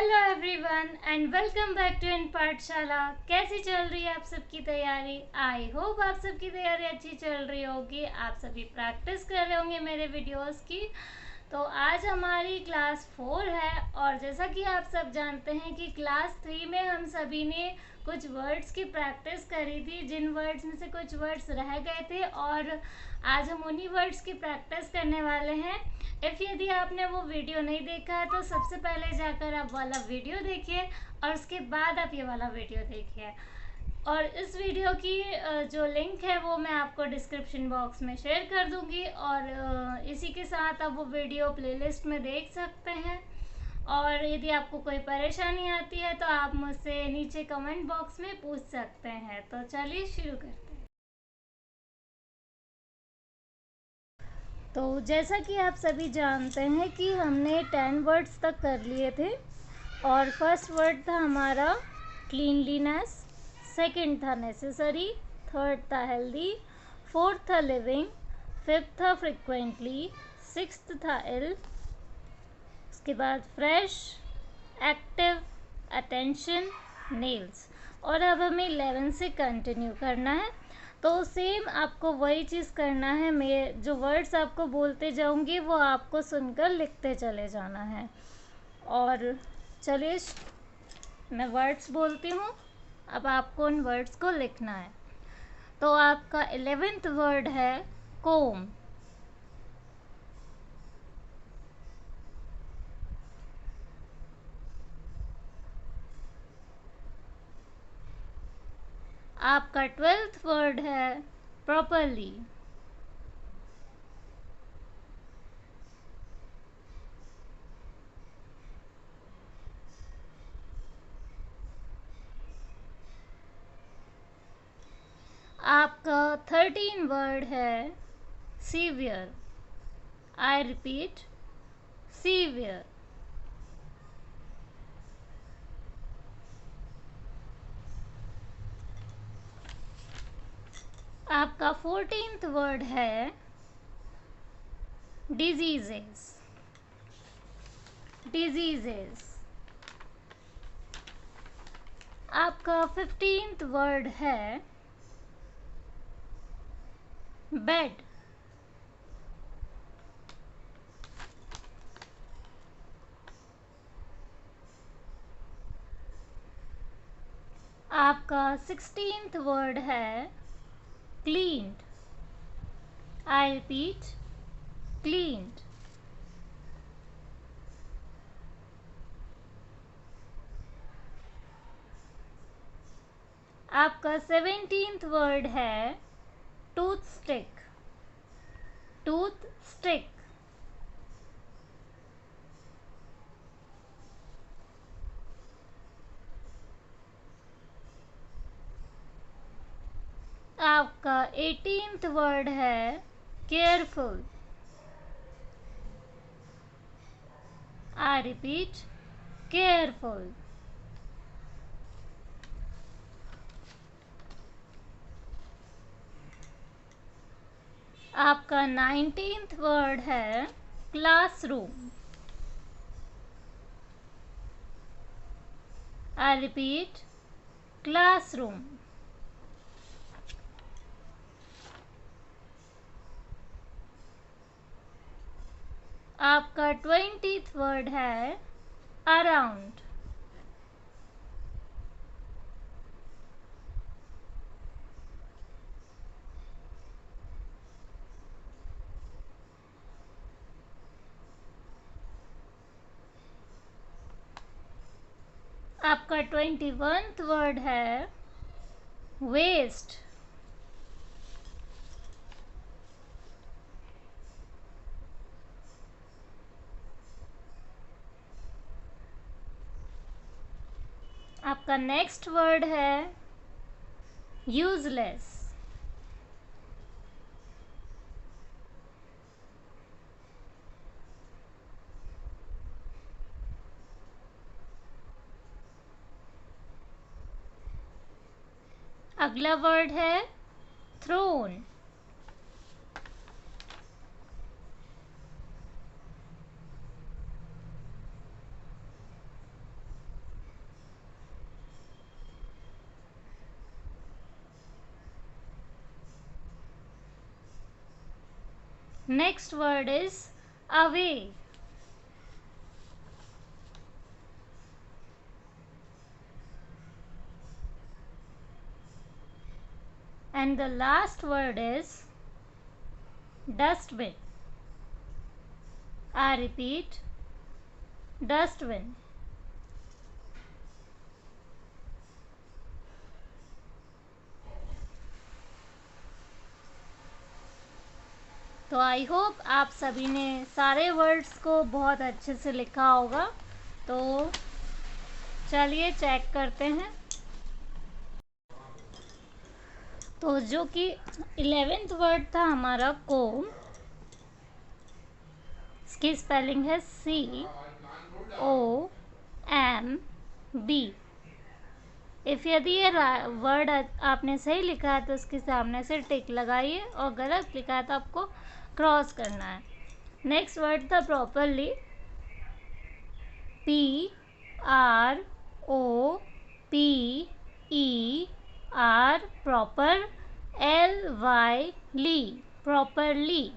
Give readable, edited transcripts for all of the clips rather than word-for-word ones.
Hello everyone and welcome back to in Pathshala. कैसी चल रही है आप सबकी तैयारी? आई होप आप सबकी तैयारी अच्छी चल रही होगी। आप सभी प्रैक्टिस कर रहे होंगे मेरे वीडियोस की। तो आज हमारी क्लास 4 है और जैसा कि आप सब जानते हैं कि क्लास 3 में हम सभी ने कुछ वर्ड्स की प्रैक्टिस करी थी, जिन वर्ड्स में से कुछ वर्ड्स रह गए थे और आज हम उन्हीं वर्ड्स की प्रैक्टिस करने वाले हैं। यदि आपने वो वीडियो नहीं देखा है तो सबसे पहले जाकर आप वाला वीडियो देखिए और उसके बाद आप ये वाला वीडियो देखिए। और इस वीडियो की जो लिंक है वो मैं आपको डिस्क्रिप्शन बॉक्स में शेयर कर दूंगी और इसी के साथ आप वो वीडियो प्लेलिस्ट में देख सकते हैं। और यदि आपको कोई परेशानी आती है तो आप मुझसे नीचे कमेंट बॉक्स में पूछ सकते हैं। तो चलिए शुरू करते हैं। तो जैसा कि आप सभी जानते हैं कि हमने 10 वर्ड्स तक कर लिए थे और फर्स्ट वर्ड था हमारा क्लीनलीनेस, सेकंड था नेसेसरी, थर्ड था हेल्दी, फोर्थ था लिविंग, फिफ्थ था फ्रिक्वेंटली, सिक्स्थ था इल, उसके बाद फ्रेश, एक्टिव, अटेंशन, नेल्स। और अब हमें 11 से कंटिन्यू करना है। तो सेम आपको वही चीज़ करना है। मैं जो वर्ड्स आपको बोलते जाऊंगी वो आपको सुनकर लिखते चले जाना है। और चलिए मैं वर्ड्स बोलती हूँ, अब आपको उन वर्ड्स को लिखना है। तो आपका 11th वर्ड है कोम। आपका 12th वर्ड है प्रॉपरली। आपका 13 वर्ड है सीवियर। I repeat, severe. आपका 14th वर्ड है डिजीजेस। डिजीजेस। आपका 15th वर्ड है बेड। आपका 16th वर्ड है क्लीन्ड। I repeat, cleaned. आपका 17th वर्ड है टूथ स्टिक। Tooth stick. आपका 18th वर्ड है केयरफुल। I repeat, careful. आपका 19th वर्ड है क्लासरूम। I repeat, classroom. आपका 20th वर्ड है अराउंड। आपका 21th वर्ड है वेस्ट। आपका नेक्स्ट वर्ड है यूजलेस। अगला वर्ड है throne. Next word is away. And the last word is dustbin. I repeat, dustbin. तो आई होप आप सभी ने सारे वर्ड्स को बहुत अच्छे से लिखा होगा। तो चलिए चेक करते हैं। तो जो कि 11th वर्ड था हमारा कोम, इसकी स्पेलिंग है COMB। इफ़ यदि ये वर्ड आपने सही लिखा है तो उसके सामने से टिक लगाइए, और गलत लिखा है तो आपको क्रॉस करना है। नेक्स्ट वर्ड था प्रॉपरली, PROPER, प्रॉपर, LY ली, प्रॉपरली।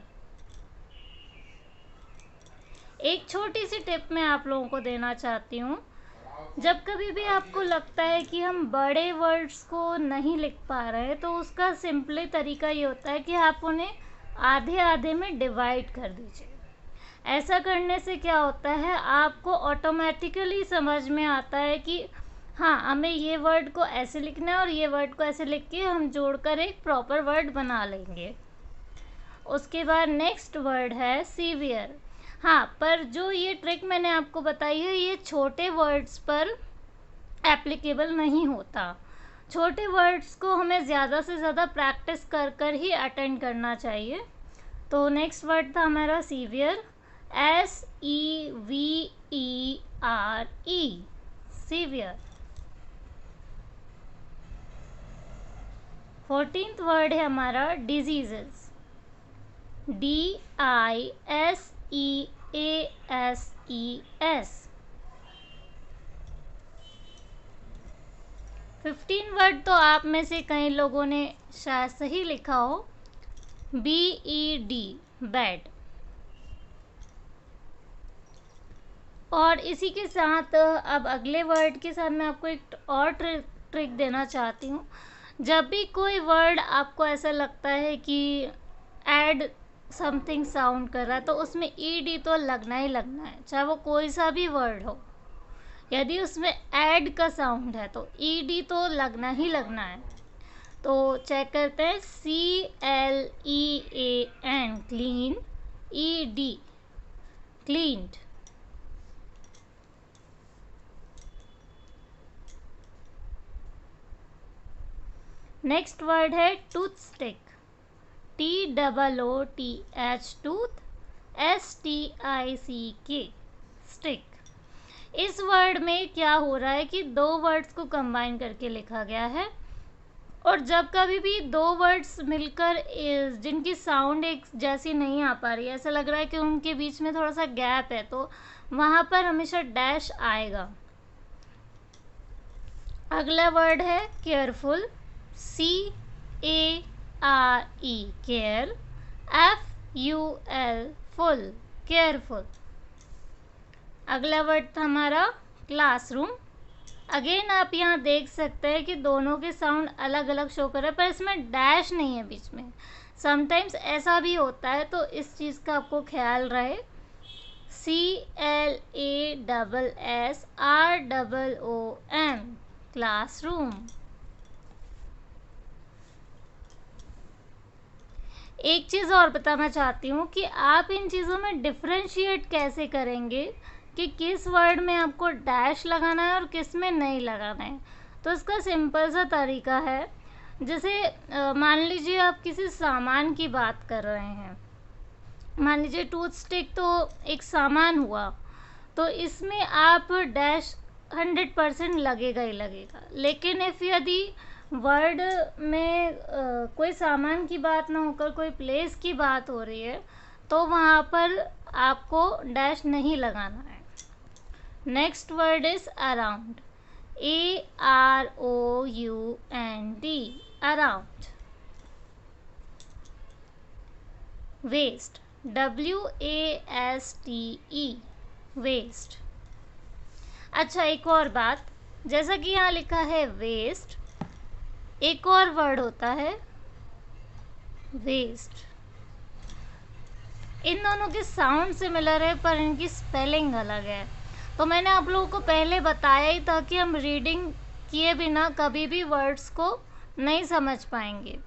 एक छोटी सी टिप मैं आप लोगों को देना चाहती हूँ। जब कभी भी आपको लगता है कि हम बड़े वर्ड्स को नहीं लिख पा रहे, तो उसका सिंपली तरीका ये होता है कि आप उन्हें आधे आधे में डिवाइड कर दीजिए। ऐसा करने से क्या होता है, आपको ऑटोमेटिकली समझ में आता है कि हाँ, हमें ये वर्ड को ऐसे लिखना है और ये वर्ड को ऐसे लिख के हम जोड़कर एक प्रॉपर वर्ड बना लेंगे। उसके बाद नेक्स्ट वर्ड है सीवियर। हाँ, पर जो ये ट्रिक मैंने आपको बताई है, ये छोटे वर्ड्स पर एप्लीकेबल नहीं होता। छोटे वर्ड्स को हमें ज़्यादा से ज़्यादा प्रैक्टिस कर कर ही अटेंड करना चाहिए। तो नेक्स्ट वर्ड था हमारा severe, SEVERE, severe. 14th word है हमारा डिजीजेस, DISEASES। 15 वर्ड तो आप में से कई लोगों ने शायद सही लिखा हो, BED, बेड। और इसी के साथ अब अगले वर्ड के साथ मैं आपको एक और ट्रिक देना चाहती हूँ। जब भी कोई वर्ड आपको ऐसा लगता है कि ऐड समथिंग साउंड कर रहा है, तो उसमें ED तो लगना ही लगना है, चाहे वो कोई सा भी वर्ड हो। यदि उसमें ऐड का साउंड है तो ED तो लगना ही लगना है। तो चेक करते हैं, CLEAN, clean, ED, cleaned. Next word है tooth stick, TOOTH, tooth, STICK, stick. इस वर्ड में क्या हो रहा है कि दो वर्ड्स को कंबाइन करके लिखा गया है, और जब कभी भी दो वर्ड्स मिलकर जिनकी साउंड एक जैसी नहीं आ पा रही है, ऐसा लग रहा है कि उनके बीच में थोड़ा सा गैप है, तो वहाँ पर हमेशा डैश आएगा। अगला वर्ड है careful, CARE, care, FUL, full, careful. अगला वर्ड था हमारा क्लासरूम। अगेन आप यहाँ देख सकते हैं कि दोनों के साउंड अलग अलग शो कर रहे हैं, पर इसमें डैश नहीं है बीच में। समटाइम्स ऐसा भी होता है, तो इस चीज़ का आपको ख्याल रहे। CLASSROOM, classroom. एक चीज़ और बताना चाहती हूँ कि आप इन चीज़ों में डिफ्रेंशिएट कैसे करेंगे कि किस वर्ड में आपको डैश लगाना है और किस में नहीं लगाना है। तो इसका सिंपल सा तरीका है, जैसे मान लीजिए आप किसी सामान की बात कर रहे हैं, मान लीजिए टूथ स्टिक तो एक सामान हुआ, तो इसमें आप डैश 100% लगेगा ही लगेगा। लेकिन यदि वर्ड में कोई सामान की बात ना होकर कोई प्लेस की बात हो रही है, तो वहाँ पर आपको डैश नहीं लगाना है। Next word is around, AROUND, around. Waste, WASTE, waste. अच्छा, एक और बात, जैसा कि यहाँ लिखा है वेस्ट, एक और वर्ड होता है वेस्ट। इन दोनों के साउंड सिमिलर है पर इनकी स्पेलिंग अलग है। तो मैंने आप लोगों को पहले बताया ही था कि हम रीडिंग किए बिना कभी भी वर्ड्स को नहीं समझ पाएंगे।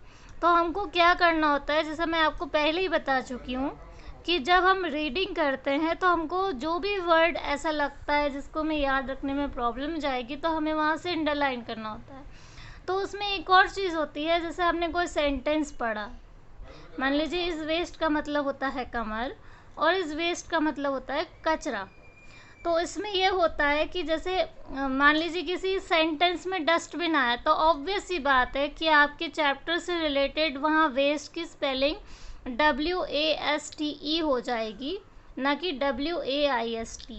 तो हमको क्या करना होता है, जैसा मैं आपको पहले ही बता चुकी हूँ कि जब हम रीडिंग करते हैं तो हमको जो भी वर्ड ऐसा लगता है जिसको हमें याद रखने में प्रॉब्लम जाएगी तो हमें वहाँ से अंडरलाइन करना होता है। तो उसमें एक और चीज़ होती है, जैसे हमने कोई सेंटेंस पढ़ा, मान लीजिए इस वेस्ट का मतलब होता है कमर और इस वेस्ट का मतलब होता है कचरा। तो इसमें ये होता है कि जैसे मान लीजिए किसी सेंटेंस में डस्टबिन आया तो ऑब्वियस सी बात है कि आपके चैप्टर से रिलेटेड वहाँ वेस्ट की स्पेलिंग WASTE हो जाएगी, ना कि WAIST।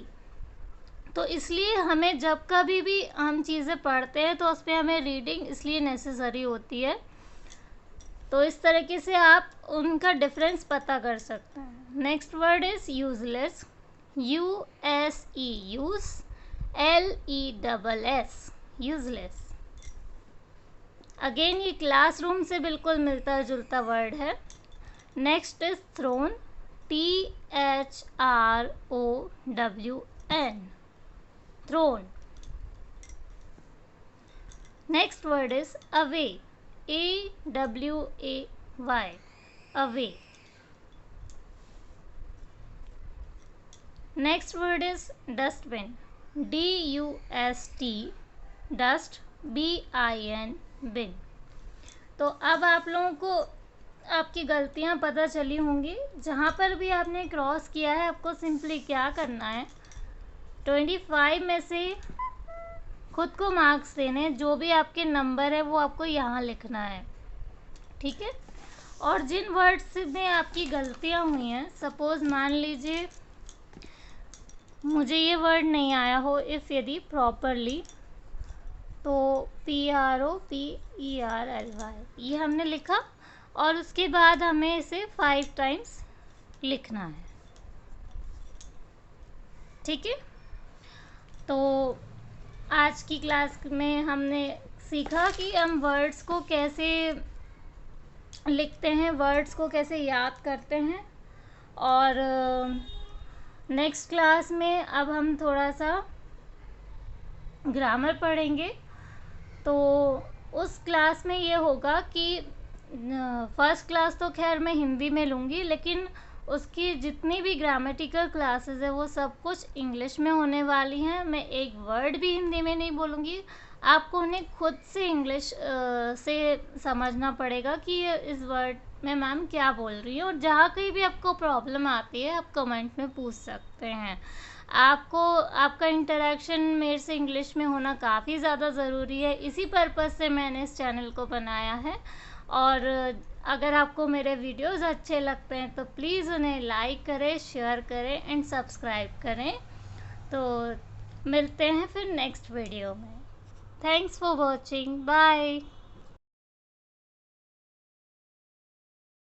तो इसलिए हमें जब कभी भी हम चीज़ें पढ़ते हैं तो उस पर हमें रीडिंग इसलिए नेसेसरी होती है। तो इस तरीके से आप उनका डिफरेंस पता कर सकते हैं। Next word is useless, USE, use, LESS, useless. Again ये क्लासरूम से बिल्कुल मिलता जुलता वर्ड है। Next is thrown, THROWN, thrown. Next word is away, AWAY, away. Next word is dustbin, DUST, dust, BIN, bin. तो अब आप लोगों को आपकी गलतियां पता चली होंगी। जहाँ पर भी आपने क्रॉस किया है आपको सिंपली क्या करना है, 25 में से खुद को मार्क्स देने, जो भी आपके नंबर है वो आपको यहाँ लिखना है, ठीक है। और जिन वर्ड्स में आपकी गलतियाँ हुई हैं, सपोज़ मान लीजिए मुझे ये वर्ड नहीं आया हो, इफ़ यदि प्रॉपरली, तो PROPERLY ये हमने लिखा और उसके बाद हमें इसे 5 टाइम्स लिखना है, ठीक है। तो आज की क्लास में हमने सीखा कि हम वर्ड्स को कैसे लिखते हैं, वर्ड्स को कैसे याद करते हैं। और नेक्स्ट क्लास में अब हम थोड़ा सा ग्रामर पढ़ेंगे। तो उस क्लास में ये होगा कि फर्स्ट क्लास तो खैर मैं हिंदी में लूँगी, लेकिन उसकी जितनी भी ग्रामेटिकल क्लासेस है वो सब कुछ इंग्लिश में होने वाली हैं। मैं एक वर्ड भी हिंदी में नहीं बोलूँगी, आपको उन्हें खुद से इंग्लिश से समझना पड़ेगा कि इस वर्ड में मैम क्या बोल रही है। और जहाँ कहीं भी आपको प्रॉब्लम आती है आप कमेंट में पूछ सकते हैं। आपको आपका इंटरेक्शन मेरे से इंग्लिश में होना काफ़ी ज़्यादा ज़रूरी है, इसी पर्पज़ से मैंने इस चैनल को बनाया है। और अगर आपको मेरे वीडियोस अच्छे लगते हैं तो प्लीज़ उन्हें लाइक करें, शेयर करें एंड सब्सक्राइब करें। तो मिलते हैं फिर नेक्स्ट वीडियो में। Thanks for watching, bye.